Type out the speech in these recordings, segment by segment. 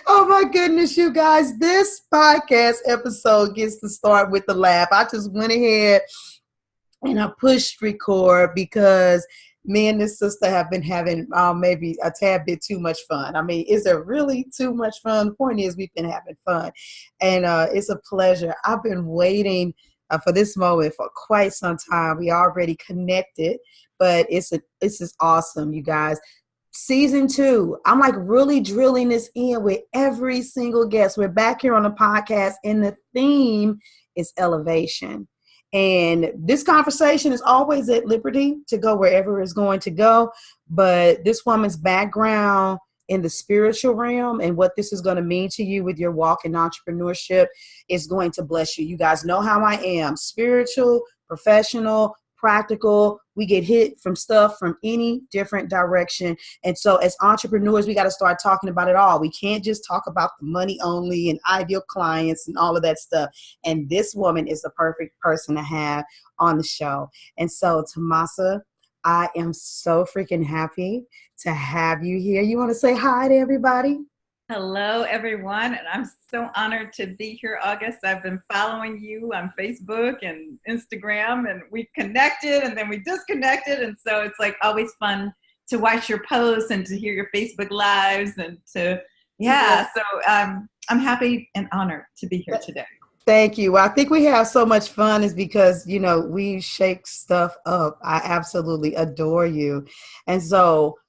Oh my goodness, you guys. This podcast episode gets to start with the laugh. I just went ahead and I pushed record because me and this sister have been having maybe a tad bit too much fun. I mean, is there really too much fun? The point is we've been having fun, and it's a pleasure. I've been waiting for this moment for quite some time. We already connected, but this is awesome, you guys. Season 2, I'm like really drilling this in with every single guest. We're back here on the podcast, and the theme is elevation. And this conversation is always at liberty to go wherever it's going to go. But this woman's background in the spiritual realm and what this is going to mean to you with your walk in entrepreneurship is going to bless you. You guys know how I am. Spiritual, professional, practical. We get hit from stuff from any different direction. And so as entrepreneurs, we got to start talking about it all. We can't just talk about the money only and ideal clients and all of that stuff. And this woman is the perfect person to have on the show. And so, Tomasa, I am so freaking happy to have you here. You want to say hi to everybody? Hello, everyone, and I'm so honored to be here, August. I've been following you on Facebook and Instagram, and we connected, and then we disconnected, and so it's like always fun to watch your posts and to hear your Facebook lives, and so I'm happy and honored to be here today. Thank you. I think we have so much fun is because, we shake stuff up. I absolutely adore you. And so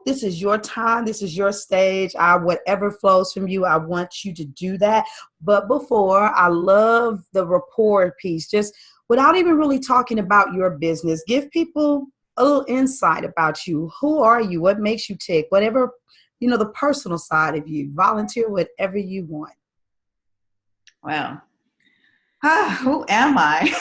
this is your time. This is your stage. Whatever flows from you, I want you to do that. But before, I love the rapport piece. Just without even really talking about your business, give people a little insight about you. Who are you? What makes you tick? Whatever, the personal side of you. Volunteer whatever you want. Well, who am I?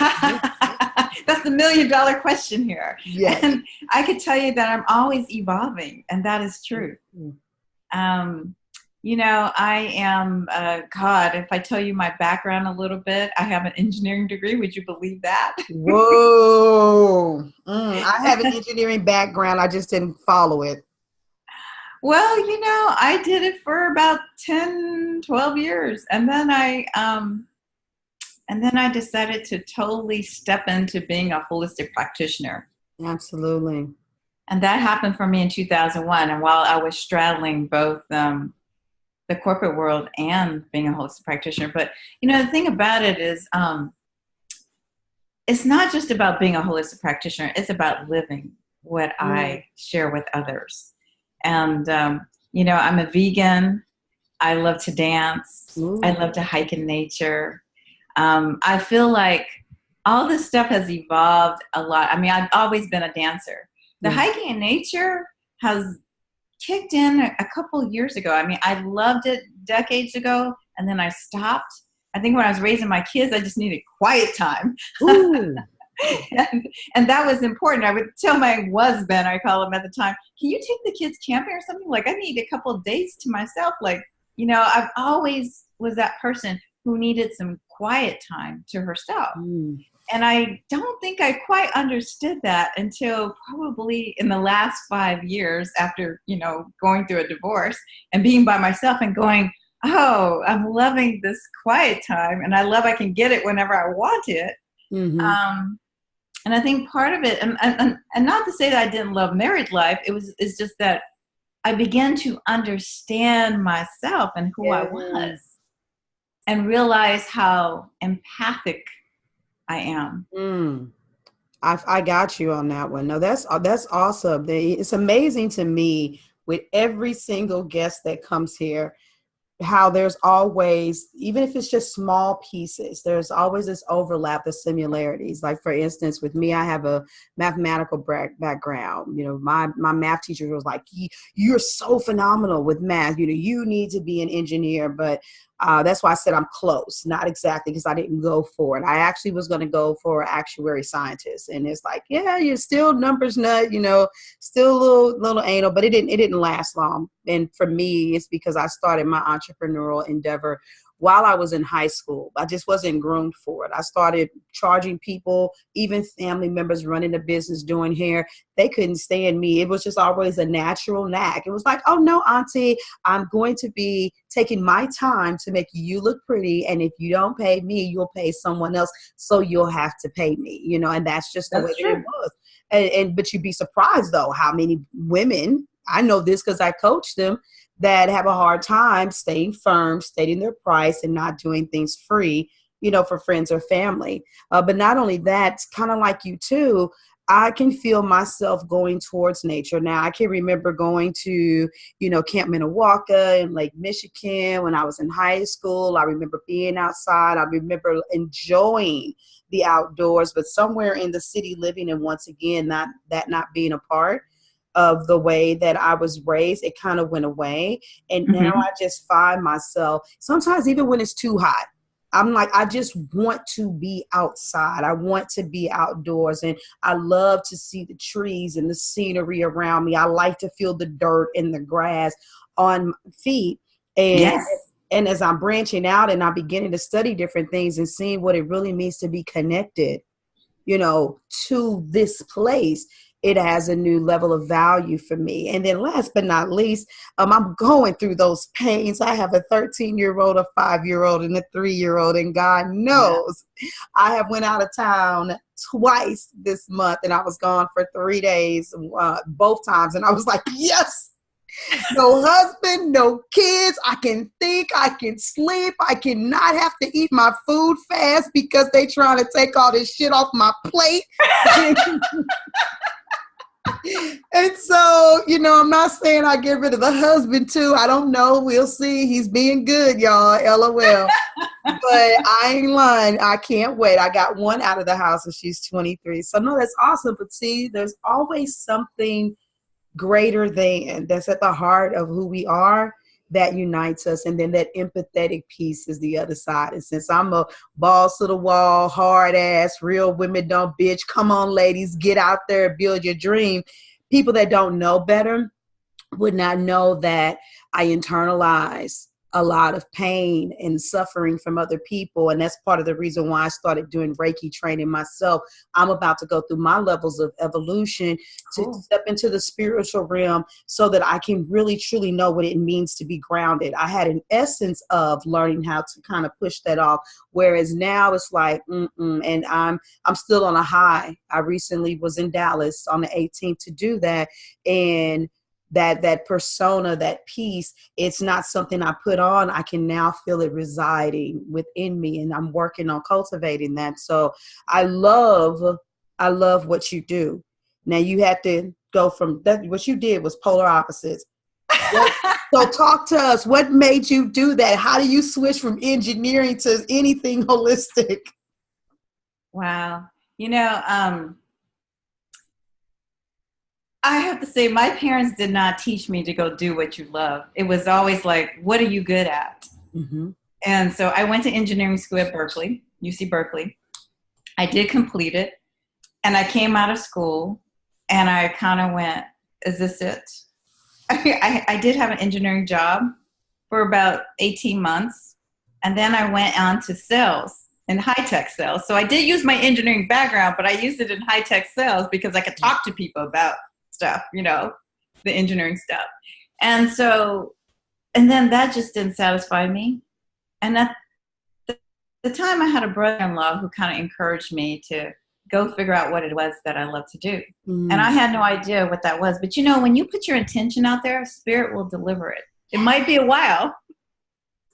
That's the $1 million question here. Yes. And I could tell you that I'm always evolving, and that is true. I am, if I tell you my background a little bit, I have an engineering degree. Would you believe that? Whoa. I have an engineering background. I just didn't follow it. Well, I did it for about 10, 12 years. And then I decided to totally step into being a holistic practitioner. Absolutely. And that happened for me in 2001. And while I was straddling both the corporate world and being a holistic practitioner, but the thing about it is it's not just about being a holistic practitioner. It's about living what I share with others. And, I'm a vegan. I love to dance. Ooh. I love to hike in nature. I feel like all this stuff has evolved a lot. I mean, I've always been a dancer. The hiking in nature has kicked in a couple of years ago. I mean, I loved it decades ago, and then I stopped. I think when I was raising my kids, I just needed quiet time. Ooh. and that was important. I would tell my husband, I call him at the time, can you take the kids camping or something? Like, I need a couple of days to myself. Like, I've always was that person who needed some quiet time to herself. And I don't think I quite understood that until probably in the last 5 years after, going through a divorce and being by myself and going, oh, I'm loving this quiet time. And I can get it whenever I want it. Mm-hmm. And I think part of it, and not to say that I didn't love married life, it's just that I began to understand myself and who I was and realize how empathic I am. I got you on that one. No, that's awesome. It's amazing to me with every single guest that comes here, how there's always, even if it's just small pieces, there's always this overlap, the similarities. Like, for instance, with me, I have a mathematical background. My math teacher was like, you're so phenomenal with math. You need to be an engineer. But that's why I said I'm close, not exactly, because I didn't go for it. I actually was going to go for actuary scientist. And it's like, you're still numbers nut, still a little anal, but it didn't last long. And for me, it's because I started my entrepreneurial endeavor while I was in high school. I just wasn't groomed for it. I started charging people, even family members running a business doing hair. They couldn't stand me. It was just always a natural knack. It was like, oh no, auntie, I'm going to be taking my time to make you look pretty. And if you don't pay me, you'll pay someone else. So you'll have to pay me, you know, and that's just the way that it was. But you'd be surprised though, how many women, I know this because I coach them, that have a hard time staying firm, stating their price, and not doing things free, you know, for friends or family. But not only that, kind of like you too, I can feel myself going towards nature. Now, I can remember going to, you know, Camp Minnewaca in Lake Michigan when I was in high school. I remember being outside. I remember enjoying the outdoors, but somewhere in the city living, and once again, not being a part of the way that I was raised, it kind of went away. And now I just find myself sometimes, even when it's too hot, I'm like, I just want to be outside. I want to be outdoors. And I love to see the trees and the scenery around me. I like to feel the dirt and the grass on my feet. And as I'm branching out and I'm beginning to study different things and seeing what it really means to be connected, you know, to this place, it has a new level of value for me. And then last but not least, I'm going through those pains. I have a 13-year-old, a 5-year-old, and a 3-year-old. And God knows I have went out of town twice this month, and I was gone for 3 days, both times. And I was like, yes, no husband, no kids. I can think, I can sleep. I cannot have to eat my food fast because they trying to take all this shit off my plate. And so, you know, I'm not saying I get rid of the husband too. I don't know. We'll see. He's being good, y'all. LOL. But I ain't lying. I can't wait. I got one out of the house and she's 23. So no, that's awesome. But see, there's always something greater than that's at the heart of who we are that unites us. And then that empathetic piece is the other side. And since I'm a balls to the wall, hard ass, real women don't bitch, come on ladies, get out there, build your dream. People that don't know better would not know that I internalize a lot of pain and suffering from other people. And that's part of the reason why I started doing Reiki training myself. I'm about to go through my levels of evolution to step into the spiritual realm so that I can really truly know what it means to be grounded. I had an essence of learning how to kind of push that off, whereas now it's like, and I'm still on a high. I recently was in Dallas on the 18th to do that. And that persona, that piece, it's not something I put on. I can now feel it residing within me, and I'm working on cultivating that. So I love what you do. Now you have to go from that. What you did was polar opposites. So talk to us. What made you do that? How do you switch from engineering to anything holistic? Wow. You know, I have to say, my parents did not teach me to go do what you love. It was always like, what are you good at? And so I went to engineering school at Berkeley, UC Berkeley. I did complete it. And I came out of school and I kind of went, is this it? I did have an engineering job for about 18 months. And then I went on to sales and high-tech sales. So I did use my engineering background, but I used it in high-tech sales because I could talk to people about stuff, you know, the engineering stuff. And so, and then that just didn't satisfy me. And at the time I had a brother-in-law who kind of encouraged me to go figure out what it was that I love to do. And I had no idea what that was. But you know, when you put your intention out there, spirit will deliver it. It might be a while.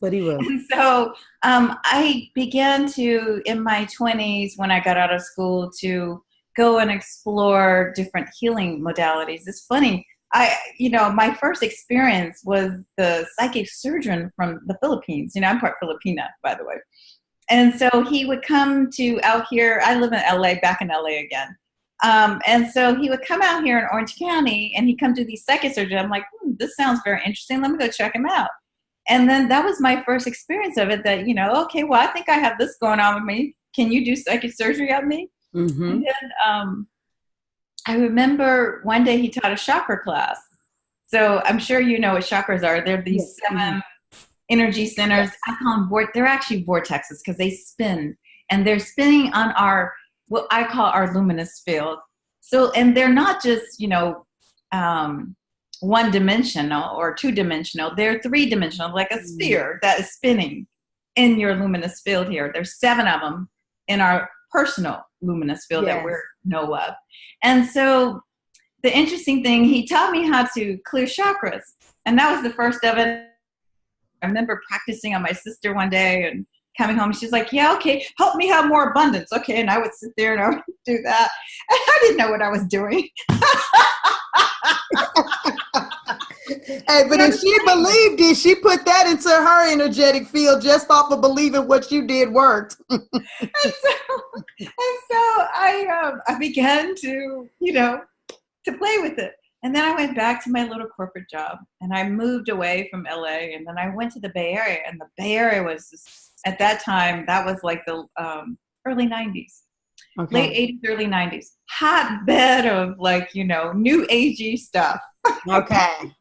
But he will. And so I began to, in my 20s, when I got out of school, to go and explore different healing modalities. It's funny. My first experience was the psychic surgeon from the Philippines. You know, I'm part Filipina, by the way. And so he would come to out here. I live in LA, back in LA again. And so he would come out here in Orange County and he'd come do these psychic surgery. I'm like, this sounds very interesting. Let me go check him out. And then that was my first experience of it, that, you know, okay, well, I think I have this going on with me. Can you do psychic surgery on me? And then I remember one day he taught a chakra class. So I'm sure you know what chakras are. They're these 7 energy centers. Yes. I call them they're actually vortexes because they spin, and they're spinning on what I call our luminous field. So, and they're not just, one dimensional or two dimensional. They're three dimensional, like a sphere that is spinning in your luminous field here. There's 7 of them in our personal luminous field that we know of. And so the interesting thing, he taught me how to clear chakras. And that was the first of it. I remember practicing on my sister one day and coming home. She's like, yeah, okay, help me have more abundance. Okay. And I would sit there and I would do that. And I didn't know what I was doing. Hey, but if she believed it, she put that into her energetic field just off of believing what you did worked. and so I began to, to play with it. And then I went back to my little corporate job, and I moved away from LA, and then I went to the Bay Area, and the Bay Area was at that time, that was like the early 90s, late 80s, early 90s, hotbed of new agey stuff. Okay.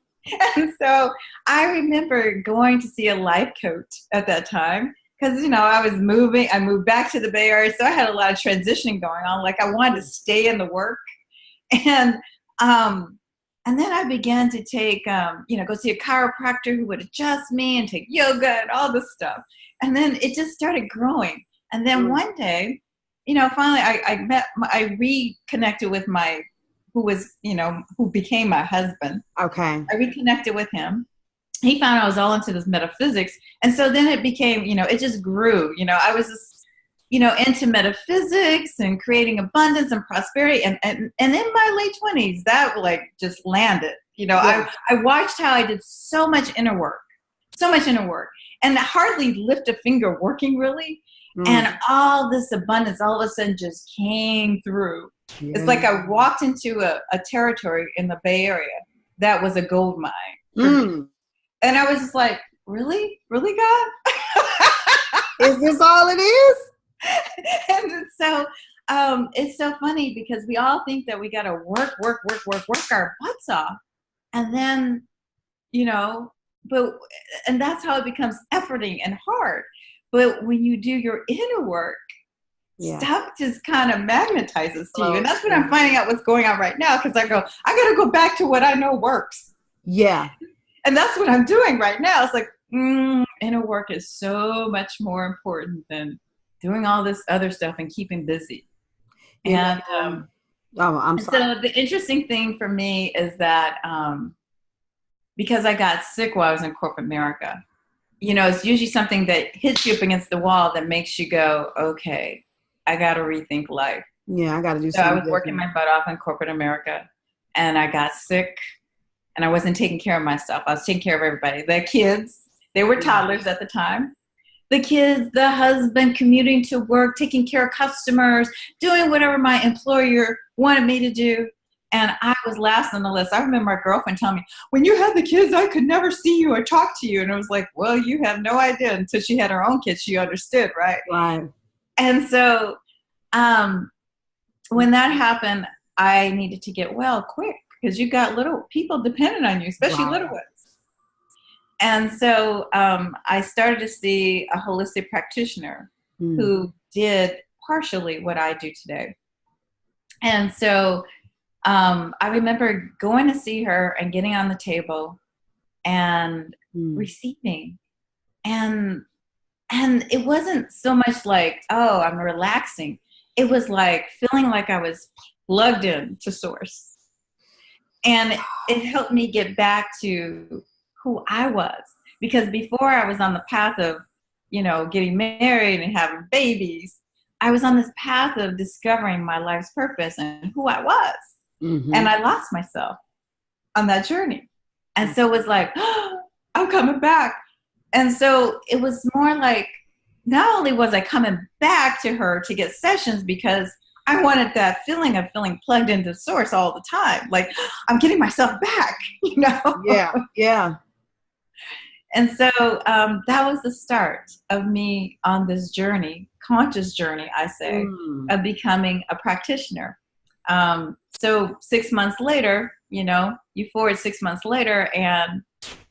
And so I remember going to see a life coach at that time because, I moved back to the Bay Area. So I had a lot of transitioning going on. Like I wanted to stay in the work. And then I began to take, go see a chiropractor who would adjust me and take yoga and all this stuff. And then it just started growing. And then one day, finally I reconnected with who became my husband. Okay. I reconnected with him. He found I was all into this metaphysics. And so then it became, it just grew. I was just, into metaphysics and creating abundance and prosperity. And in my late 20s, that just landed. I watched how I did so much inner work, and hardly lift a finger working really. And all this abundance all of a sudden just came through. Yeah. It's like I walked into a territory in the Bay Area that was a gold mine. And I was just like, really? Really, God? Is this all it is? And so it's so funny because we all think that we got to work our butts off. And then, and that's how it becomes efforting and hard. But when you do your inner work, stuff just kind of magnetizes to you. And that's what I'm finding out what's going on right now. Because I got to go back to what I know works. Yeah. And that's what I'm doing right now. It's like, inner work is so much more important than doing all this other stuff and keeping busy. Yeah. And I'm sorry. So the interesting thing for me is that because I got sick while I was in corporate America, it's usually something that hits you up against the wall that makes you go, okay, I got to rethink life. Yeah, I got to do so something. I was working my butt off in corporate America, and I got sick, and I wasn't taking care of myself. I was taking care of everybody. The kids, they were toddlers at the time. The kids, the husband, commuting to work, taking care of customers, doing whatever my employer wanted me to do. And I was last on the list. I remember my girlfriend telling me, when you had the kids, I could never see you or talk to you. And I was like, well, you have no idea. Until she had her own kids, she understood, right? Right. And so when that happened, I needed to get well quick because you got little people dependent on you, especially little ones. And so I started to see a holistic practitioner who did partially what I do today. And so I remember going to see her and getting on the table and receiving. And it wasn't so much like, oh, I'm relaxing. It was like feeling like I was plugged in to source. And it helped me get back to who I was. Because before I was on the path of, getting married and having babies, I was on this path of discovering my life's purpose and who I was. Mm-hmm. And I lost myself on that journey. And so it was like, oh, I'm coming back. And so it was more like, not only was I coming back to her to get sessions because I wanted that feeling of feeling plugged into source all the time. Like, I'm getting myself back, Yeah. And so that was the start of me on this journey, conscious journey, I say, of becoming a practitioner. So 6 months later, you forward 6 months later, and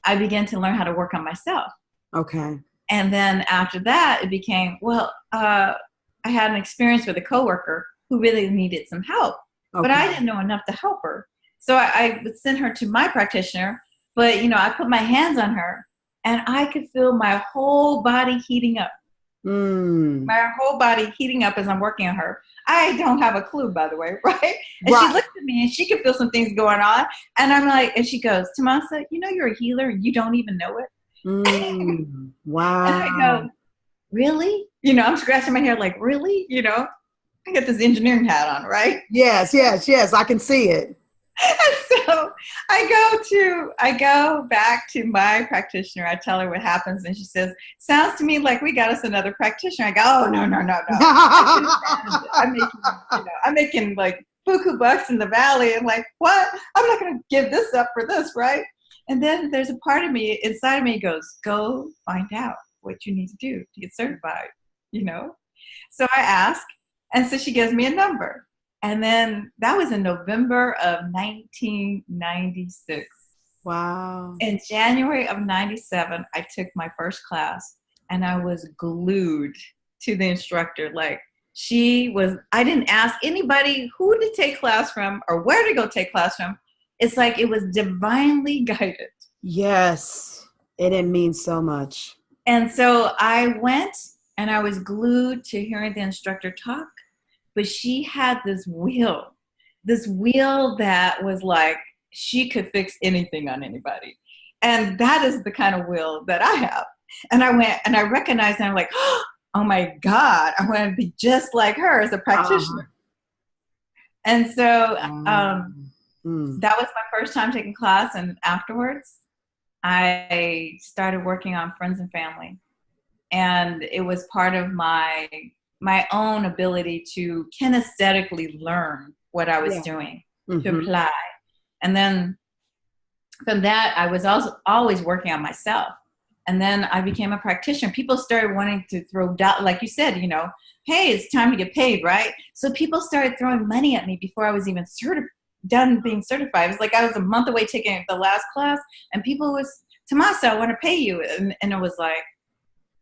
I began to learn how to work on myself. Okay. And then after that, it became, well, I had an experience with a coworker who really needed some help, but Okay. I didn't know enough to help her. So I would send her to my practitioner, but, I put my hands on her and I could feel my whole body heating up. Mm. My whole body heating up as I'm working on her. I don't have a clue, by the way, right? And she Right. looks at me and she can feel some things going on. And I'm like, and she goes, Tomasa, you're a healer and you don't even know it. Mm. And I go, Wow. really? I'm scratching my hair like, really? I got this engineering hat on, right? Yes, yes, yes. I can see it. And so I go back to my practitioner. I tell her what happens, and she says, "Sounds to me like we got us another practitioner." I go, "Oh, no, no, no, no! I can stand it. I'm making like buku bucks in the valley, and like, what? I'm not going to give this up for this, right?" And then there's a part of me inside of me goes, "Go find out what you need to do to get certified," you know. So I ask, and so she gives me a number. And then that was in November of 1996. Wow. In January of 97, I took my first class and I was glued to the instructor. Like I didn't ask anybody who to take class from or where to go take class from. It's like it was divinely guided. Yes. And it means so much. And so I went and I was glued to hearing the instructor talk. But she had this wheel that was like she could fix anything on anybody. And that is the kind of will that I have. And I went and I recognized and I'm like, oh my God, I want to be just like her as a practitioner. And so that was my first time taking class. And afterwards, I started working on friends and family. And it was part of my own ability to kinesthetically learn what I was doing, to apply. And then from that, I was also always working on myself. And then I became a practitioner. People started wanting to throw doubt, like you said, hey, it's time to get paid, right? So people started throwing money at me before I was even done being certified. It was like I was a month away taking the last class, and people was, Tomasa, I want to pay you. And it was like,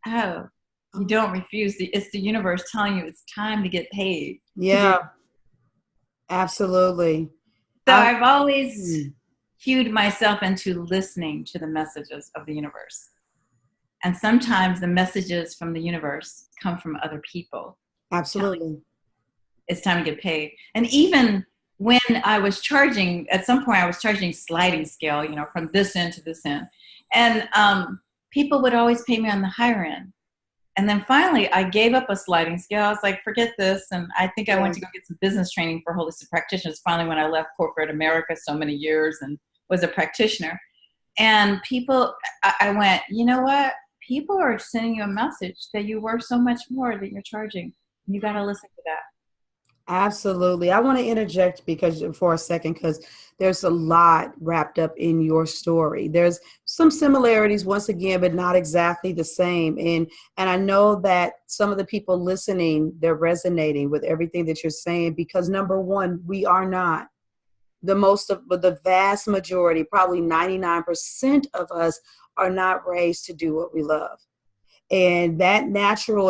oh, you don't refuse. It's the universe telling you it's time to get paid. Yeah, absolutely. So I've always cued myself into listening to the messages of the universe. And sometimes the messages from the universe come from other people. Absolutely. It's time to get paid. And even when I was charging, at some point I was charging sliding scale, from this end to this end. And people would always pay me on the higher end. And then finally, I gave up a sliding scale. I was like, forget this. And I think I went to go get some business training for holistic practitioners finally when I left corporate America so many years and was a practitioner. And people, I went, you know what? People are sending you a message that you worth so much more than you're charging. You got to listen to that. Absolutely. I want to interject for a second, because there's a lot wrapped up in your story. There's some similarities once again, but not exactly the same. And I know that some of the people listening, they're resonating with everything that you're saying, because number one, we are not the vast majority, probably 99% of us are not raised to do what we love. And that natural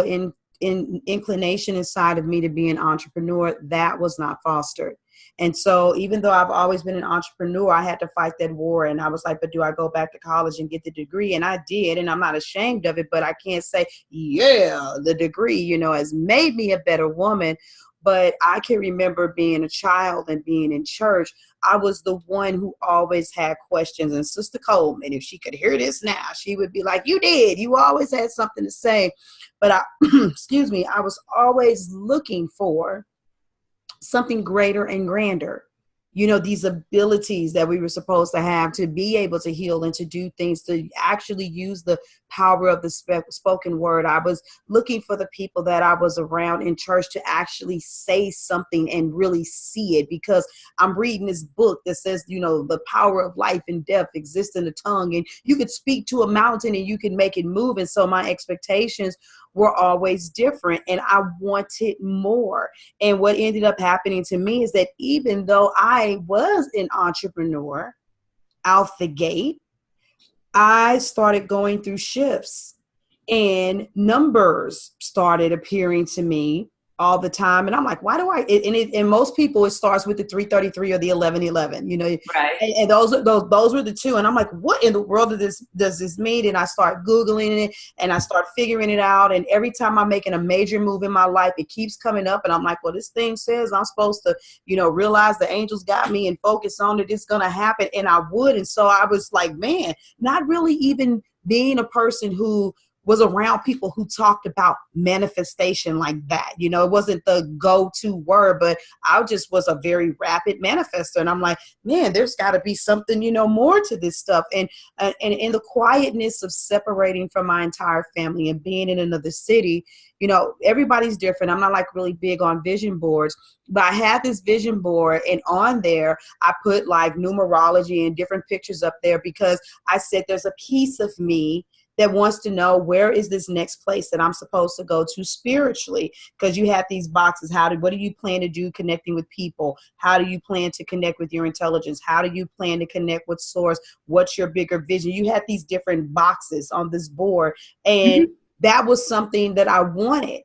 inclination inside of me to be an entrepreneur, that was not fostered. And so even though I've always been an entrepreneur, I had to fight that war. And I was like, but do I go back to college and get the degree? And I did. And I'm not ashamed of it, but I can't say, yeah, the degree, has made me a better woman. But I can remember being a child and being in church. I was the one who always had questions. And Sister Coleman, if she could hear this now, she would be like, you always had something to say. But excuse me, I was always looking for something greater and grander. These abilities that we were supposed to have to be able to heal and to do things, to actually use the power of the spoken word. I was looking for the people that I was around in church to actually say something and really see it, because I'm reading this book that says, the power of life and death exists in the tongue, and you could speak to a mountain and you can make it move. And so my expectations were always different, and I wanted more. And what ended up happening to me is that even though I was an entrepreneur out the gate, I started going through shifts. and numbers started appearing to me all the time. And I'm like, why do I, and most people, it starts with the 333 or the 1111, you know, Right. and those were the two. And I'm like, what in the world does this mean? And I start Googling it and I start figuring it out. And every time I'm making a major move in my life, it keeps coming up. And I'm like, well, this thing says I'm supposed to, you know, realize the angels got me and focus on it. It's going to happen. And I would. And so I was like, man, not really even being a person who was around people who talked about manifestation like that. You know, it wasn't the go-to word, but I just was a very rapid manifester. And I'm like, man, there's got to be something, you know, more to this stuff. And in the quietness of separating from my entire family and being in another city, you know, everybody's different. I'm not like really big on vision boards, but I had this vision board, and on there, I put like numerology and different pictures up there because I said there's a piece of me that wants to know, where is this next place that I'm supposed to go to spiritually? Because you have these boxes. What do you plan to do connecting with people? How do you plan to connect with your intelligence? How do you plan to connect with source? What's your bigger vision? You had these different boxes on this board, and that was something that I wanted.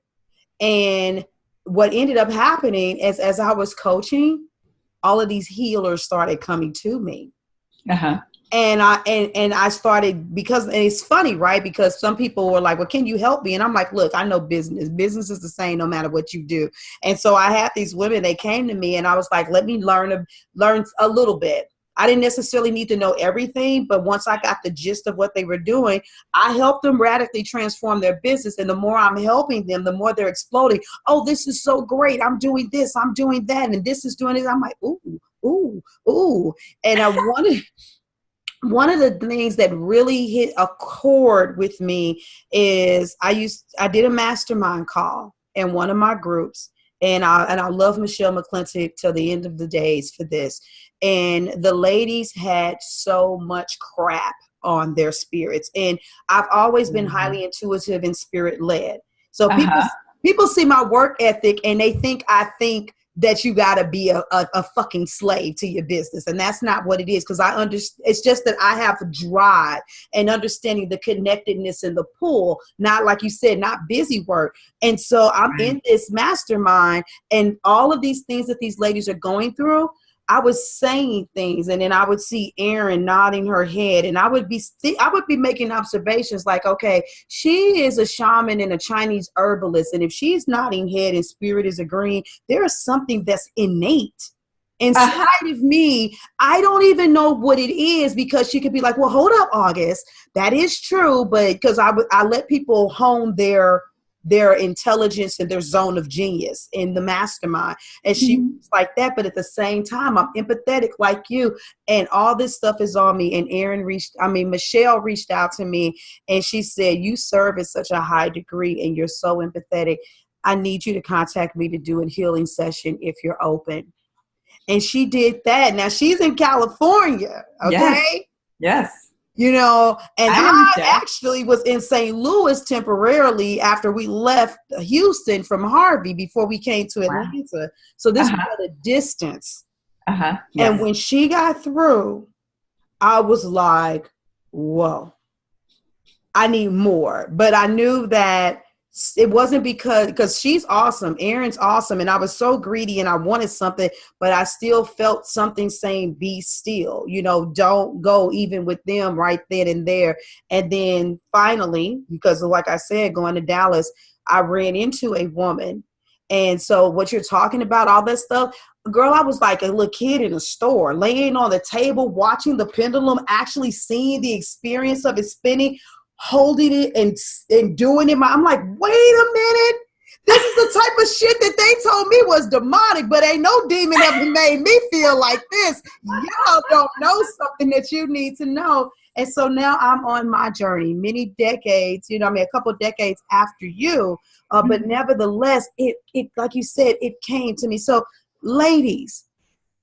And what ended up happening is, as I was coaching, all of these healers started coming to me. Uh-huh. And I started, because, and it's funny, right? Because some people were like, well, can you help me? And I'm like, look, I know business is the same no matter what you do. And so I had these women, they came to me, and I was like, let me learn a little bit. I didn't necessarily need to know everything, but once I got the gist of what they were doing, I helped them radically transform their business. And the more I'm helping them, the more they're exploding. Oh, this is so great. I'm doing this, I'm doing that, and this is doing it. I'm like, ooh. And one of the things that really hit a chord with me is I did a mastermind call in one of my groups, and I love Michelle McClintock till the end of the days for this. And the ladies had so much crap on their spirits, and I've always been highly intuitive and spirit led. So people see my work ethic and they think I think that you got to be a fucking slave to your business. And that's not what it is. Because it's just that I have drive and understanding the connectedness and the pull, not like you said, not busy work. And so I'm in this mastermind, and all of these things that these ladies are going through, I was saying things, and then I would see Erin nodding her head, and I would be making observations like, okay, she is a shaman and a Chinese herbalist, and if she's nodding head and spirit is agreeing, there is something that's innate inside of me. I don't even know what it is, because she could be like, well, hold up, August, that is true, but because I let people hone their intelligence and their zone of genius in the mastermind. And she was like that, but at the same time, I'm empathetic like you, and all this stuff is on me. And Michelle reached out to me, and she said, you serve at such a high degree and you're so empathetic. I need you to contact me to do a healing session if you're open. And she did that. Now she's in California. Okay. Yes. You know, and I actually was in St. Louis temporarily after we left Houston from Harvey before we came to Atlanta. So this was at a distance. Yes. And when she got through, I was like, whoa, I need more. But I knew that it wasn't because she's awesome. Erin's awesome. And I was so greedy and I wanted something, but I still felt something saying, be still, you know, don't go even with them right then and there. And then finally, because like I said, going to Dallas, I ran into a woman. And so what you're talking about, all that stuff, girl, I was like a little kid in a store, laying on the table, watching the pendulum, actually seeing the experience of it spinning, holding it and doing it. I'm like, wait a minute. This is the type of shit that they told me was demonic, but ain't no demon ever made me feel like this. Y'all don't know something that you need to know. And so now I'm on my journey, many decades, you know, a couple of decades after you, but nevertheless, it like you said, it came to me. So ladies,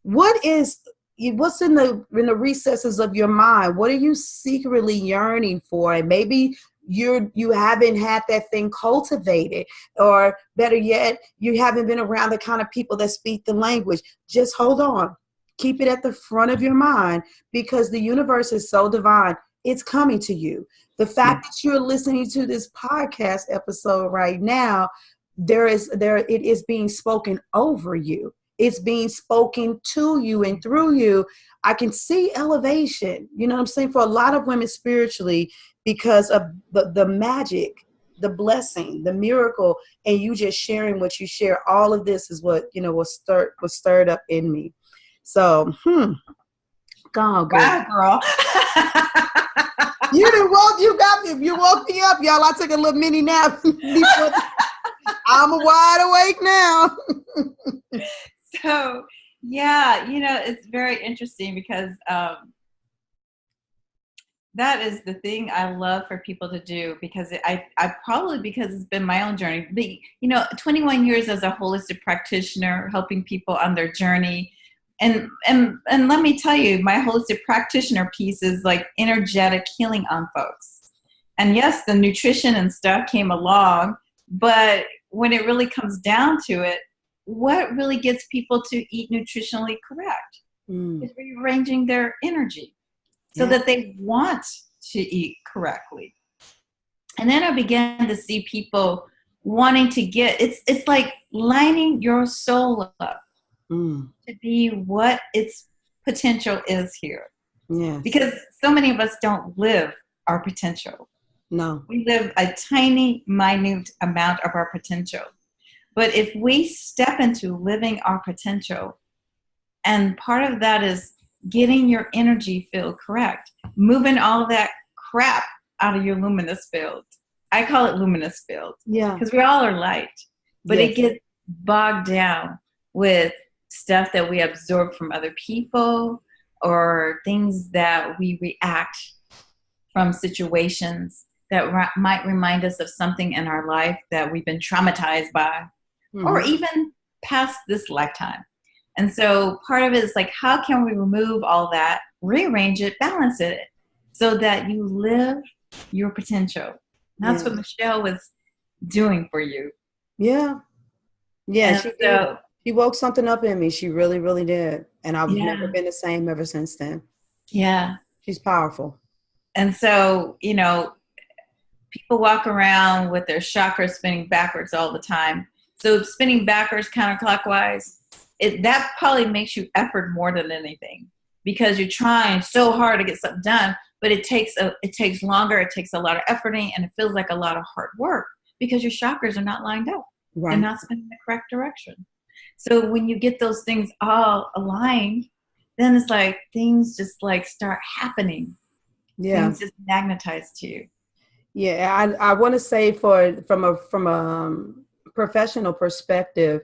what's in the recesses of your mind? What are you secretly yearning for? And maybe you haven't had that thing cultivated, or better yet, you haven't been around the kind of people that speak the language. Just hold on. Keep it at the front of your mind, because the universe is so divine. it's coming to you. The fact that you're listening to this podcast episode right now, it is being spoken over you. It's being spoken to you and through you. I can see elevation, you know what I'm saying, for a lot of women spiritually, because of the magic, the blessing, the miracle, and you just sharing what you share. All of this is what, was stirred up in me. So, God, girl. Wow, girl. You woke me up, y'all. I took a little mini nap. I'm wide awake now. So, yeah, it's very interesting because that is the thing I love for people to do, because I probably, because it's been my own journey. 21 years as a holistic practitioner, helping people on their journey. And let me tell you, my holistic practitioner piece is like energetic healing on folks. And yes, the nutrition and stuff came along, but when it really comes down to it, what really gets people to eat nutritionally correct is rearranging their energy so that they want to eat correctly. And then I began to see people wanting to it's like lining your soul up to be what its potential is here. Yes. Because so many of us don't live our potential. No. We live a tiny, minute amount of our potential. But if we step into living our potential, and part of that is getting your energy field correct, moving all that crap out of your luminous field. I call it luminous field. Yeah. Because we all are light. But it gets bogged down with stuff that we absorb from other people, or things that we react from situations that might remind us of something in our life that we've been traumatized by, or even past this lifetime. And so part of it is like, how can we remove all that, rearrange it, balance it, so that you live your potential? And that's what Michelle was doing for you. Yeah. Yeah, she woke something up in me. She really, really did. And I've never been the same ever since then. Yeah. She's powerful. And so, people walk around with their chakras spinning backwards all the time. So spinning backwards counterclockwise, that probably makes you effort more than anything, because you're trying so hard to get something done, but it takes longer. It takes a lot of efforting, and it feels like a lot of hard work because your chakras are not lined up. Right. And not spinning the correct direction. So when you get those things all aligned, then it's like things just like start happening. Yeah. Things just magnetize to you. Yeah, I want to say from a professional perspective,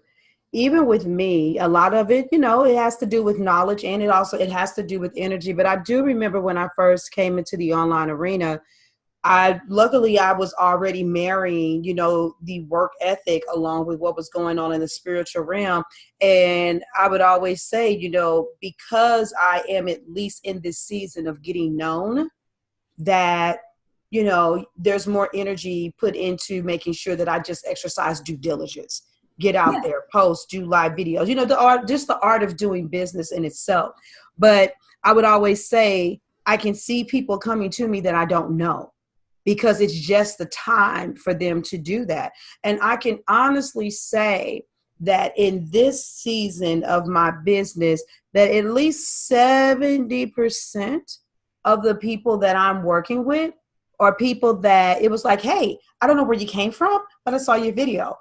even with me, a lot of it, it has to do with knowledge, and it has to do with energy. But I do remember when I first came into the online arena, luckily I was already marrying, the work ethic along with what was going on in the spiritual realm. And I would always say, because I am at least in this season of getting known, that, there's more energy put into making sure that I just exercise due diligence, get out there, post, do live videos, the art of doing business in itself. But I would always say, I can see people coming to me that I don't know, because it's just the time for them to do that. And I can honestly say that in this season of my business, that at least 70% of the people that I'm working with are people that it was like, hey, I don't know where you came from, but I saw your video,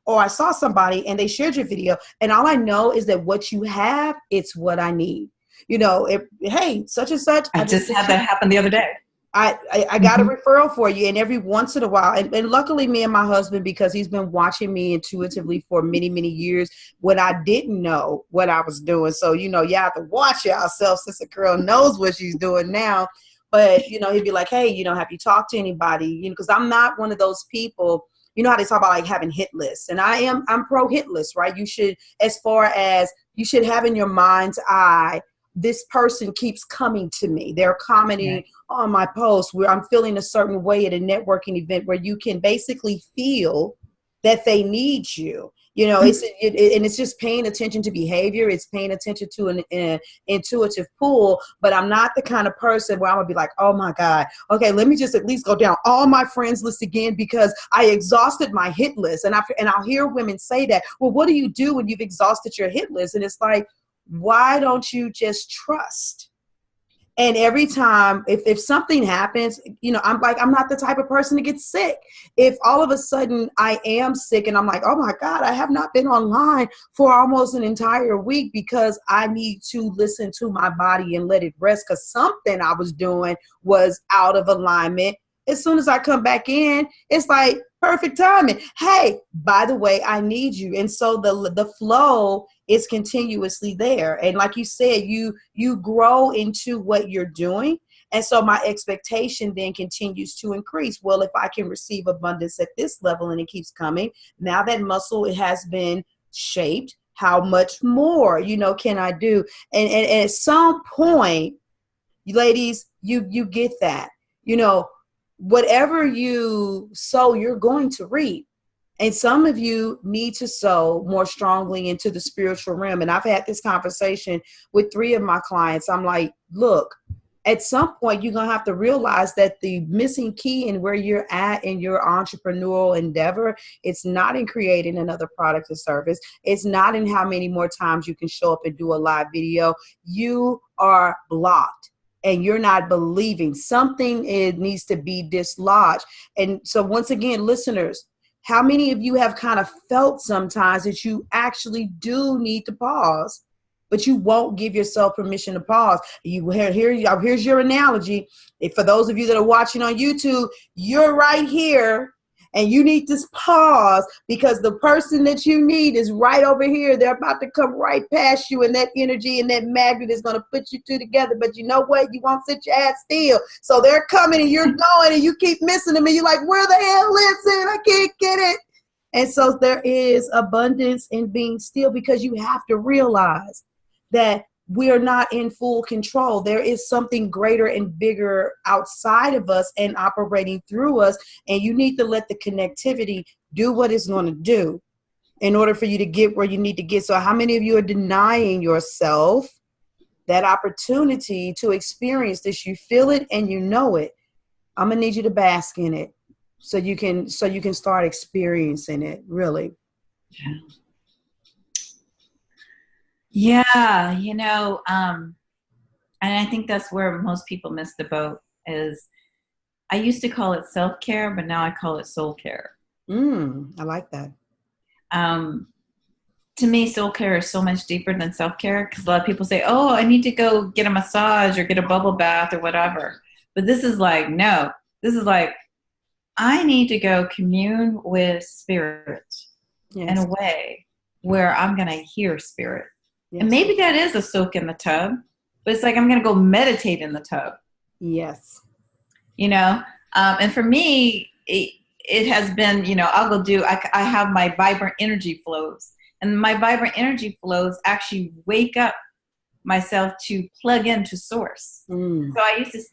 or I saw somebody and they shared your video. And all I know is that what you have, it's what I need. Hey, such and such. I just had that happen the other day. I got a referral for you. And every once in a while, and luckily me and my husband, because he's been watching me intuitively for many, many years when I didn't know what I was doing. So, you have to watch yourself, since a girl knows what she's doing now. But, he'd be like, hey, have you talked to anybody? Because I'm not one of those people, how they talk about like having hit lists. And I'm pro hit list, right? You should, as far as you should have in your mind's eye, this person keeps coming to me. They're commenting on my posts where I'm feeling a certain way at a networking event, where you can basically feel that they need you. You know, and it's just paying attention to behavior. It's paying attention to an intuitive pull. But I'm not the kind of person where I'm gonna be like, oh my God, okay, let me just at least go down all my friends list again because I exhausted my hit list. And I'll hear women say that. Well, what do you do when you've exhausted your hit list? And it's like, why don't you just trust? And every time, if something happens, you know, I'm not the type of person to get sick. If all of a sudden I am sick and I'm like, oh my God, I have not been online for almost an entire week because I need to listen to my body and let it rest because something I was doing was out of alignment. As soon as I come back in, it's like perfect timing. Hey, by the way, I need you. And so the flow is continuously there. And like you said, you grow into what you're doing. And so my expectation then continues to increase. Well, if I can receive abundance at this level and it keeps coming, now that muscle, it has been shaped. How much more, you know, can I do? And at some point, ladies, you get that, you know, whatever you sow, you're going to reap. And some of you need to sow more strongly into the spiritual realm. And I've had this conversation with 3 of my clients. I'm like, look, at some point, you're going to have to realize that the missing key in where you're at in your entrepreneurial endeavor, it's not in creating another product or service. It's not in how many more times you can show up and do a live video. You are blocked. And you're not believing something, it needs to be dislodged. And so once again, listeners, how many of you have kind of felt sometimes that you actually do need to pause, but you won't give yourself permission to pause? Here's your analogy. If for those of you that are watching on YouTube, you're right here and you need to pause because the person that you need is right over here. They're about to come right past you, and that energy and that magnet is going to put you two together. But you know what? You won't sit your ass still. So they're coming and you're going and you keep missing them and you're like, where the hell is it? I can't get it. And so there is abundance in being still because you have to realize that we are not in full control. There is something greater and bigger outside of us and operating through us. And you need to let the connectivity do what it's going to do in order for you to get where you need to get. So how many of you are denying yourself that opportunity to experience this? You feel it and you know it. I'm going to need you to bask in it so you can start experiencing it, really. Yeah. Yeah, you know, and I think that's where most people miss the boat is I used to call it self-care, but now I call it soul care. I like that. To me, soul care is so much deeper than self-care because a lot of people say, oh, I need to go get a massage or get a bubble bath or whatever. But this is like, no, this is like, I need to go commune with spirit in a way where I'm going to hear spirit. Yes. And maybe that is a soak in the tub, but it's like I'm going to go meditate in the tub. Yes. You know, and for me, it has been, you know, I'll go do, I have my vibrant energy flows. And my vibrant energy flows actually wake up myself to plug into source. So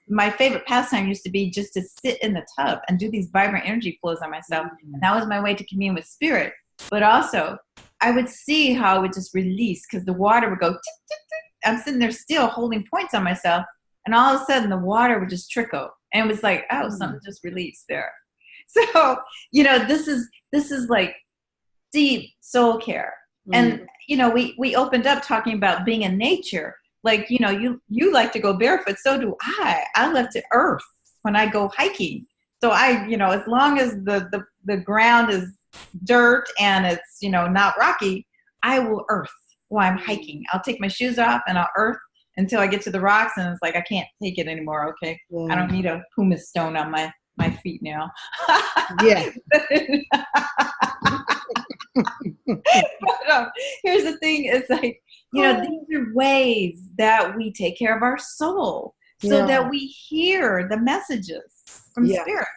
my favorite pastime used to be just to sit in the tub and do these vibrant energy flows on myself. And that was my way to commune with spirit. But also, I would see how it would just release because the water would go tick, tick, tick. I'm sitting there still holding points on myself. And all of a sudden, the water would just trickle. And it was like, oh, something just released there. So, you know, this is like deep soul care. And, you know, we opened up talking about being in nature. Like, you know, you like to go barefoot. So do I. I love to earth when I go hiking. So you know, as long as the ground is dirt and it's, you know, not rocky, I will earth while I'm hiking. I'll take my shoes off and I'll earth until I get to the rocks and it's like, I can't take it anymore. Okay. I don't need a pumice stone on my feet now. Yeah. But, here's the thing, it's like, you know, these are ways that we take care of our soul so that we hear the messages from spirit.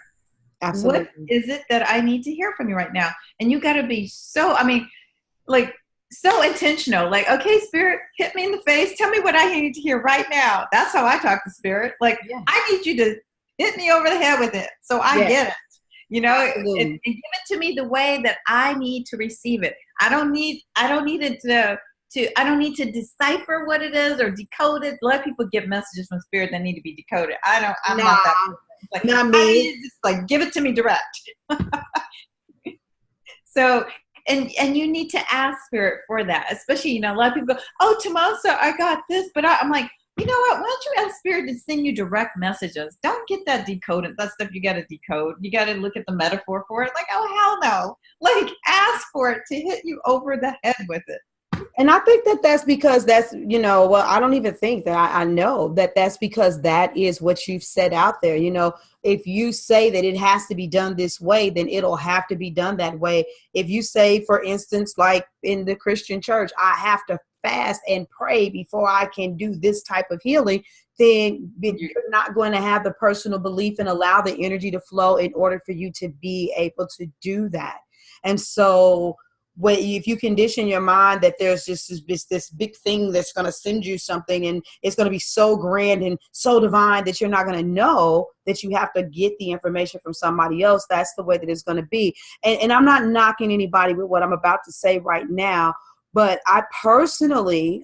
Absolutely. What is it that I need to hear from you right now? And you got to be so intentional. Like, okay, spirit, hit me in the face. Tell me what I need to hear right now. That's how I talk to spirit. Like, I need you to hit me over the head with it so I get it. you know, and Absolutely. give it to me the way that I need to receive it. I don't need it I don't need to decipher what it is or decode it. Let people get messages from spirit that need to be decoded. I'm not Nah, that person. Like, not I me. need to just like give it to me direct. So, and you need to ask spirit for that, especially, you know, a lot of people go, oh, Tomasa, I got this, but I'm like, you know what? Why don't you ask spirit to send you direct messages? Don't get that decoded. That stuff you got to decode. You got to look at the metaphor for it. Like, oh, hell no. Like, ask for it to hit you over the head with it. And I think that that's because that's, you know, well, I don't even think that I know that that's because that is what you've set out there. You know, if you say that it has to be done this way, then it'll have to be done that way. If you say, for instance, like in the Christian church, I have to fast and pray before I can do this type of healing, then you're not going to have the personal belief and allow the energy to flow in order for you to be able to do that. And so if you condition your mind that there's just this big thing that's going to send you something and it's going to be so grand and so divine that you're not going to know that you have to get the information from somebody else, that's the way that it's going to be. And I'm not knocking anybody with what I'm about to say right now, but I personally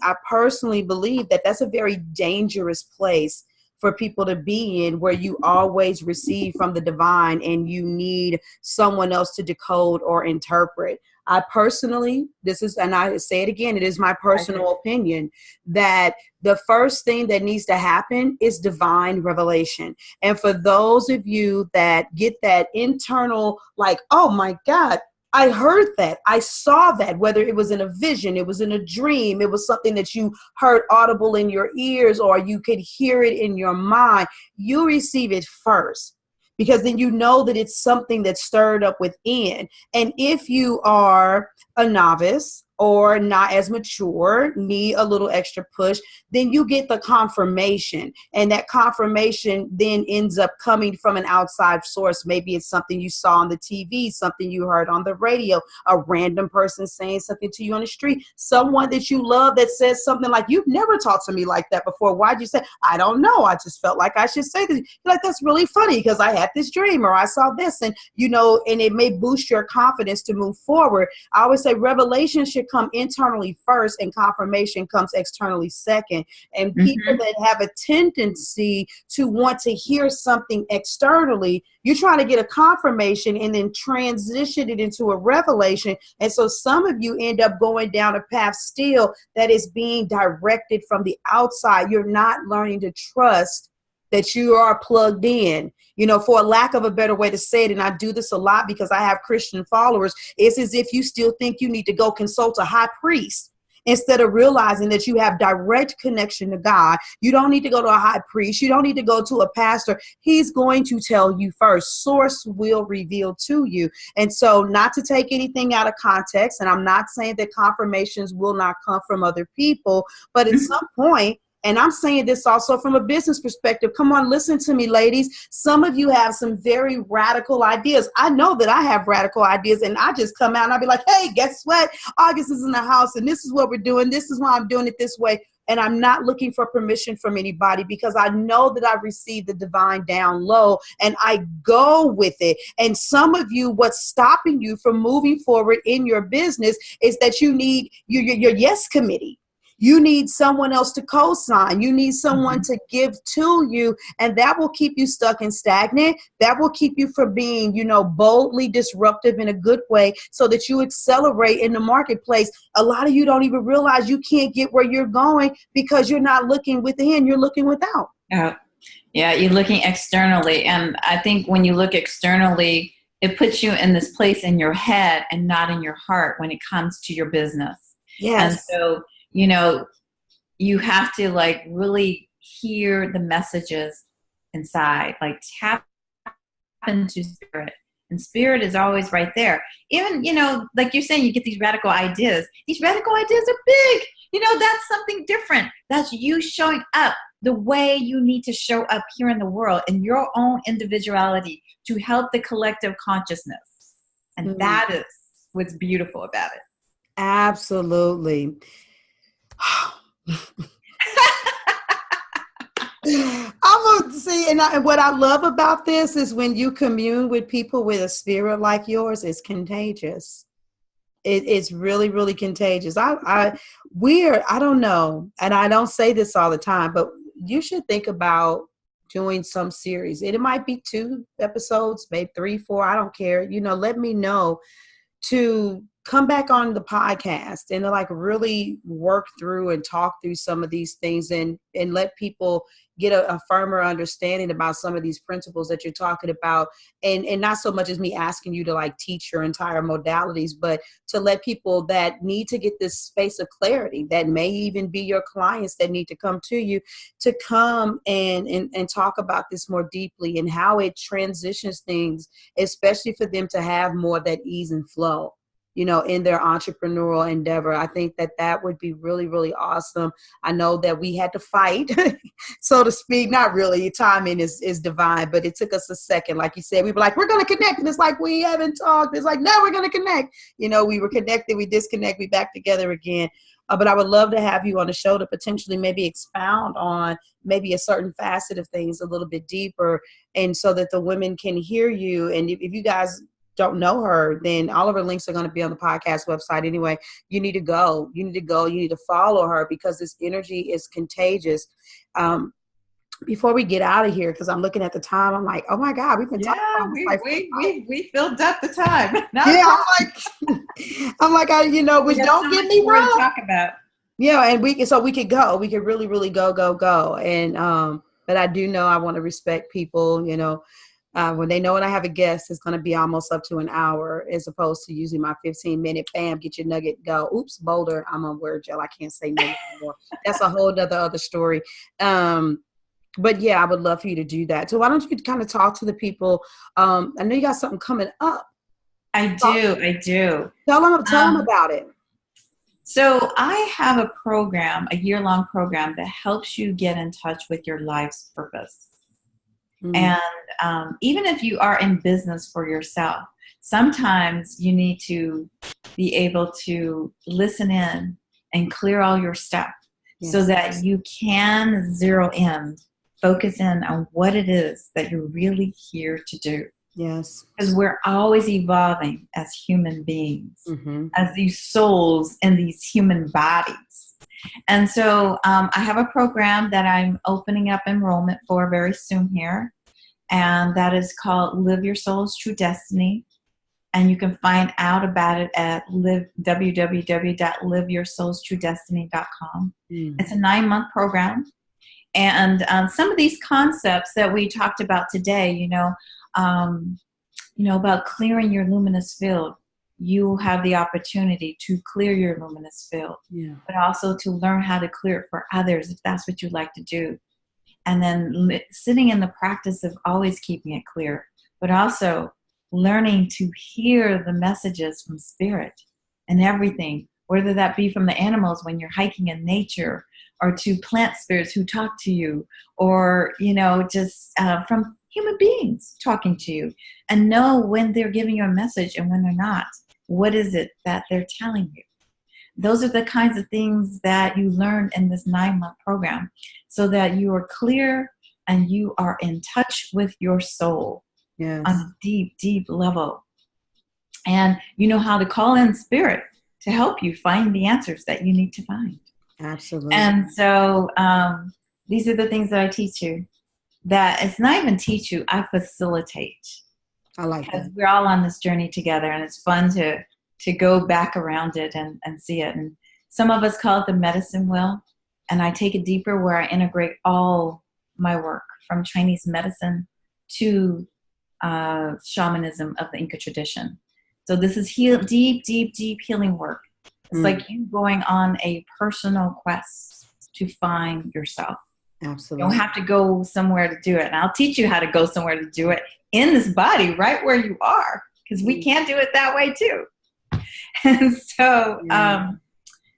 believe that that's a very dangerous place for people to be in, where you always receive from the divine and you need someone else to decode or interpret. I personally, and I say it again, it is my personal opinion that the first thing that needs to happen is divine revelation. And for those of you that get that internal, like, oh my God, I heard that, I saw that, whether it was in a vision, it was in a dream, it was something that you heard audible in your ears, or you could hear it in your mind, you receive it first. Because then you know that it's something that's stirred up within. And if you are a novice or not as mature, need a little extra push, then you get the confirmation. And that confirmation then ends up coming from an outside source. Maybe it's something you saw on the TV, something you heard on the radio, a random person saying something to you on the street, someone that you love that says something like, you've never talked to me like that before. Why'd you say? I don't know. I just felt like I should say this. You're like, that's really funny because I had this dream or I saw this. And, you know, and it may boost your confidence to move forward. I always say revelation should come internally first and confirmation comes externally second. And people that have a tendency to want to hear something externally, you're trying to get a confirmation and then transition it into a revelation. And so some of you end up going down a path still that is being directed from the outside. You're not learning to trust that you are plugged in. You know, for a lack of a better way to say it, and I do this a lot because I have Christian followers, it's as if you still think you need to go consult a high priest instead of realizing that you have direct connection to God. You don't need to go to a high priest. You don't need to go to a pastor. He's going to tell you first. Source will reveal to you. And so, not to take anything out of context, and I'm not saying that confirmations will not come from other people, but at some point, and I'm saying this also from a business perspective. Come on, listen to me, ladies. Some of you have some very radical ideas. I know that I have radical ideas, and I just come out and I'll be like, hey, guess what? August is in the house, and this is what we're doing. This is why I'm doing it this way. And I'm not looking for permission from anybody because I know that I've received the divine down low and I go with it. And some of you, what's stopping you from moving forward in your business is that you need your yes committee. You need someone else to co-sign. You need someone to give to you, and that will keep you stuck and stagnant. That will keep you from being, you know, boldly disruptive in a good way so that you accelerate in the marketplace. A lot of you don't even realize you can't get where you're going because you're not looking within, you're looking without. Yeah, you're looking externally. And I think when you look externally, it puts you in this place in your head and not in your heart when it comes to your business. Yes. And so, you know, you have to like really hear the messages inside, like tap into spirit. And spirit is always right there. Even, you know, like you're saying, you get these radical ideas. These radical ideas are big. You know, that's something different. That's you showing up the way you need to show up here in the world in your own individuality to help the collective consciousness. And that is what's beautiful about it. Absolutely. I'm gonna see, and what I love about this is when you commune with people with a spirit like yours, it's contagious. It's really, really contagious. I don't know, and I don't say this all the time, but you should think about doing some series. It might be 2 episodes, maybe 3, 4. I don't care. Let me know to come back on the podcast and to like really work through and talk through some of these things and let people get a firmer understanding about some of these principles that you're talking about. And not so much as me asking you to like teach your entire modalities, but to let people that need to get this space of clarity, that may even be your clients that need to come to you, to come and talk about this more deeply and how it transitions things, especially for them to have more of that ease and flow, in their entrepreneurial endeavor. I think that would be really, really awesome. I know that we had to fight, so to speak. Not really. Timing is divine, but it took us a second. Like you said, we were like, we're going to connect. And it's like, we haven't talked. It's like, no, we're going to connect. We were connected. We disconnect. We back together again. But I would love to have you on the show to potentially maybe expound on maybe a certain facet of things a little bit deeper, and so that the women can hear you. And if you guys don't know her, then all of her links are going to be on the podcast website anyway. You need to go. You need to follow her, because this energy is contagious. Before we get out of here, because I'm looking at the time, I'm like, oh my God, we've been talking about this like we filled up the time. Yeah, I'm like, which don't get me wrong. To talk about. Yeah, and we could go. We could really, really go. And but I do know I want to respect people, when they know when I have a guest, it's going to be almost up to an hour, as opposed to usually my 15-minute, bam, get your nugget, go. Oops, Boulder, I'm on word, Joe. I can't say nugget anymore. That's a whole other story. But yeah, I would love for you to do that. So why don't you kind of talk to the people? I know you got something coming up. I do. Tell them about it. So I have a program, a year-long program that helps you get in touch with your life's purpose. And even if you are in business for yourself, sometimes you need to be able to listen in and clear all your stuff, so that you can zero in, focus in on what it is that you're really here to do. Yes. Because we're always evolving as human beings, as these souls in these human bodies. And so I have a program that I'm opening up enrollment for very soon here. And that is called Live Your Soul's True Destiny. And you can find out about it at www.liveyoursoulstruedestiny.com. It's a 9-month program. And some of these concepts that we talked about today, about clearing your luminous field, you have the opportunity to clear your luminous field, but also to learn how to clear it for others if that's what you like to do. And then sitting in the practice of always keeping it clear, but also learning to hear the messages from spirit and everything, whether that be from the animals when you're hiking in nature, or to plant spirits who talk to you, or, just from human beings talking to you, and know when they're giving you a message and when they're not. What is it that they're telling you? Those are the kinds of things that you learn in this 9-month program, so that you are clear and you are in touch with your soul on a deep, deep level. And you know how to call in spirit to help you find the answers that you need to find. Absolutely. And so these are the things that I teach you. That it's not even teach you, I facilitate. I like that. Because we're all on this journey together, and it's fun to go back around it and see it. And some of us call it the medicine wheel. And I take it deeper, where I integrate all my work, from Chinese medicine to shamanism of the Inca tradition. So this is deep, deep, deep healing work. It's like you going on a personal quest to find yourself. Absolutely. You don't have to go somewhere to do it. And I'll teach you how to go somewhere to do it in this body, right where you are, because we can't do it that way too. And so,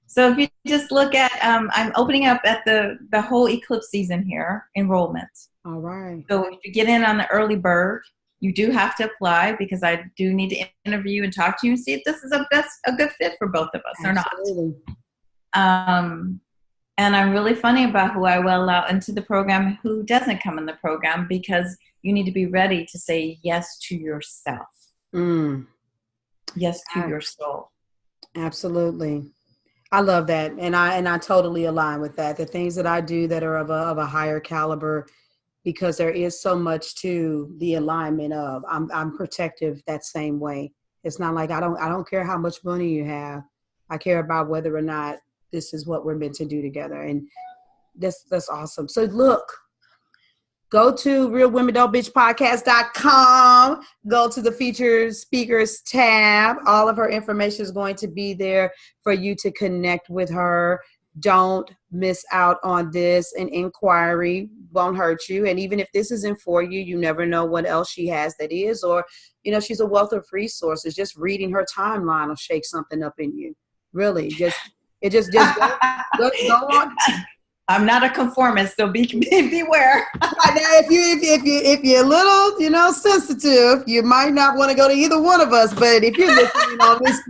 so if you just look at, I'm opening up at the whole eclipse season here, enrollment. All right. So if you get in on the early bird, you do have to apply, because I do need to interview and talk to you and see if this is a good fit for both of us. Absolutely. Or not. And I'm really funny about who I will allow into the program, who doesn't come in the program, because you need to be ready to say yes to yourself. Mm. Yes to your soul. Absolutely. I love that. And I totally align with that. The things that I do that are of a higher caliber, because there is so much to the alignment of, I'm protective that same way. It's not like I don't care how much money you have. I care about whether or not this is what we're meant to do together. And that's awesome. So look, go to realwomendon'tbitchpodcast.com. Go to the featured speakers tab. All of her information is going to be there for you to connect with her. Don't miss out on this. An inquiry won't hurt you. And even if this isn't for you, you never know what else she has that is. Or, she's a wealth of resources. Just reading her timeline will shake something up in you. Really, just go on. I'm not a conformist, so beware. Now, if you're a little, sensitive, you might not want to go to either one of us. But if you're listening on this,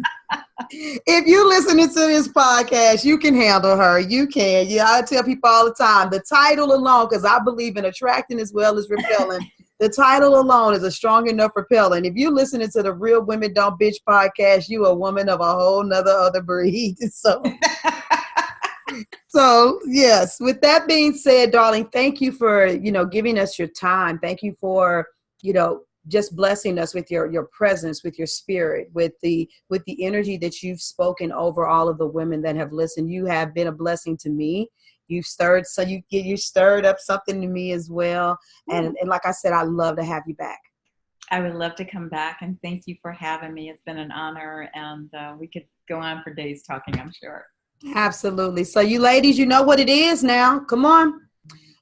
if you're listening to this podcast, you can handle her. You can. Yeah, I tell people all the time, the title alone, because I believe in attracting as well as repelling. The title alone is a strong enough repellent. If you're listening to the Real Women Don't Bitch podcast, you a woman of a whole nother other breed. So yes, with that being said, darling, thank you for, giving us your time. Thank you for, just blessing us with your presence, with your spirit, with the energy that you've spoken over all of the women that have listened. You have been a blessing to me. You stirred up something to me as well. And like I said, I'd love to have you back. I would love to come back, and thank you for having me. It's been an honor, and we could go on for days talking, I'm sure. Absolutely. So you ladies, you know what it is now. Come on.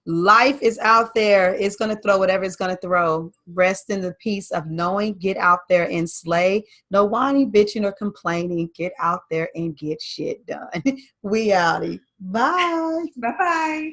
Life is out there. It's going to throw whatever it's going to throw. Rest in the peace of knowing. Get out there and slay. No whining, bitching, or complaining. Get out there and get shit done. We outie. Bye. Bye-bye.